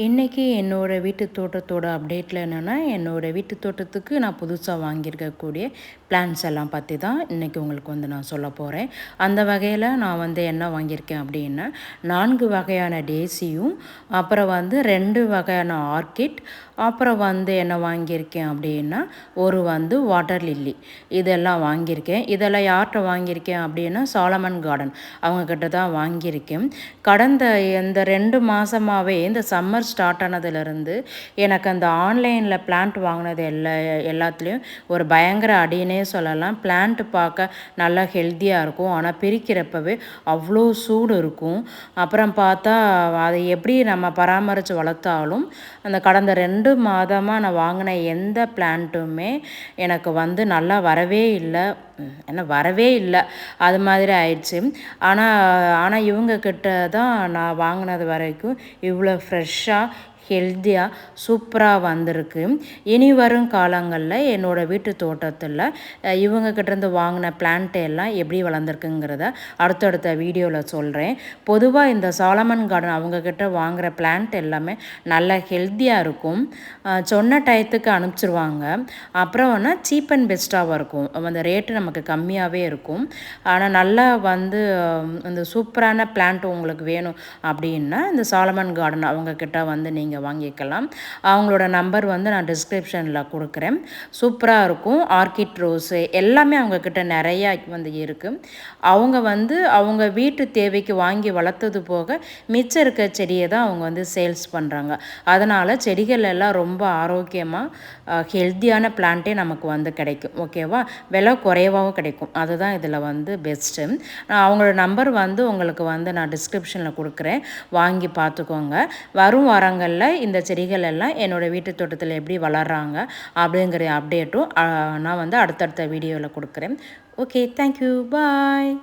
இன்றைக்கி என்னோடய வீட்டு தோட்டத்தோட அப்டேட்டில் என்னென்னா, என்னோடய வீட்டு தோட்டத்துக்கு நான் புதுசாக வாங்கியிருக்கக்கூடிய பிளான்ட்ஸ் எல்லாம் பற்றி தான் இன்றைக்கி உங்களுக்கு வந்து நான் சொல்ல போகிறேன். அந்த வகையில் நான் வந்து என்ன வாங்கியிருக்கேன் அப்படின்னா, 4 வகையான டேசியும், அப்புறம் வந்து 2 வகையான ஆர்க்கிட், அப்புறம் வந்து என்ன வாங்கியிருக்கேன் அப்படின்னா, ஒரு வந்து வாட்டர் லில்லி இதெல்லாம் வாங்கியிருக்கேன். இதெல்லாம் யார்கிட்ட வாங்கியிருக்கேன் அப்படின்னா, சாலமன் கார்டன் அவங்கக்கிட்ட தான் வாங்கியிருக்கேன். கடந்த இந்த 2 மாதமாகவே இந்த சம்மர் ஸ்டார்ட் ஆனதுலேருந்து எனக்கு அந்த ஆன்லைனில் பிளான்ட் வாங்கினது எல்லாத்துலேயும் ஒரு பயங்கர அடினே சொல்லலாம். பிளான்ட்டு பார்க்க நல்லா ஹெல்த்தியாக இருக்கும், ஆனால் பிரிக்கிறப்பவே அவ்வளோ சூடு இருக்கும். அப்புறம் பார்த்தா அதை எப்படி நம்ம பராமரித்து வளர்த்தாலும் அந்த கடந்த 2 மாதமாக நான் வாங்கின எந்த பிளான்ட்டுமே எனக்கு வந்து நல்லா வரவே இல்லை. வரவே இல்லை, அது மாதிரி ஆயிடுச்சு. ஆனால் இவங்கக்கிட்ட தான் நான் வாங்கினது வரைக்கும் இவ்வளோ ஃப்ரெஷ்ஷாக ஹெல்த்தியாக சூப்பராக வந்திருக்கு. இனி வரும் காலங்களில் என்னோடய வீட்டு தோட்டத்தில் இவங்கக்கிட்டேருந்து வாங்கின பிளான்ட் எல்லாம் எப்படி வளர்ந்துருக்குங்கிறத அடுத்தடுத்த வீடியோவில் சொல்கிறேன். பொதுவாக இந்த சாலமன் கார்டன் அவங்கக்கிட்ட வாங்குகிற பிளான்ட் எல்லாமே நல்ல ஹெல்த்தியாக இருக்கும். சொன்ன டயத்துக்கு அனுப்பிச்சிருவாங்க. அப்புறம் வேணால் சீப் அண்ட் பெஸ்ட்டாகவும் இருக்கும். அந்த ரேட்டு நமக்கு கம்மியாகவே இருக்கும். ஆனால் நல்லா வந்து இந்த சூப்பரான பிளான்ட் உங்களுக்கு வேணும் அப்படின்னா இந்த சாலமன் கார்டன் அவங்கக்கிட்ட வந்து நீங்கள் வாங்கிக்கலாம். அவங்களோட நம்பர் வந்து நான் டிஸ்கிரிப்ஷனில் கொடுக்குறேன். சூப்பராக இருக்கும். ஆர்க்கிட் ரோஸு எல்லாமே அவங்கக்கிட்ட நிறையா வந்து இருக்குது. அவங்க வந்து அவங்க வீட்டு தேவைக்கு வாங்கி வளர்த்தது போக மிச்சம் இருக்க செடியை தான் அவங்க வந்து சேல்ஸ் பண்ணுறாங்க. அதனால் செடிகள் எல்லாம் ரொம்ப ஆரோக்கியமாக ஹெல்த்தியான பிளான்ட்டே நமக்கு வந்து கிடைக்கும். ஓகேவா? விலை குறைவாகவும் கிடைக்கும். அதுதான் இதில் வந்து பெஸ்ட்டு. அவங்களோட நம்பர் வந்து உங்களுக்கு வந்து நான் டிஸ்கிரிப்ஷனில் கொடுக்குறேன், வாங்கி பார்த்துக்கோங்க. வரும் வாரங்களில் இந்த செடிகள் எல்லாம் என்னோடய வீட்டு தோட்டத்தில் எப்படி வளர்கிறாங்க அப்படிங்கிற அப்டேட்டும் நான் வந்து அடுத்தடுத்த வீடியோவில் கொடுக்குறேன். ஓகே, தேங்க்யூ, பாய்.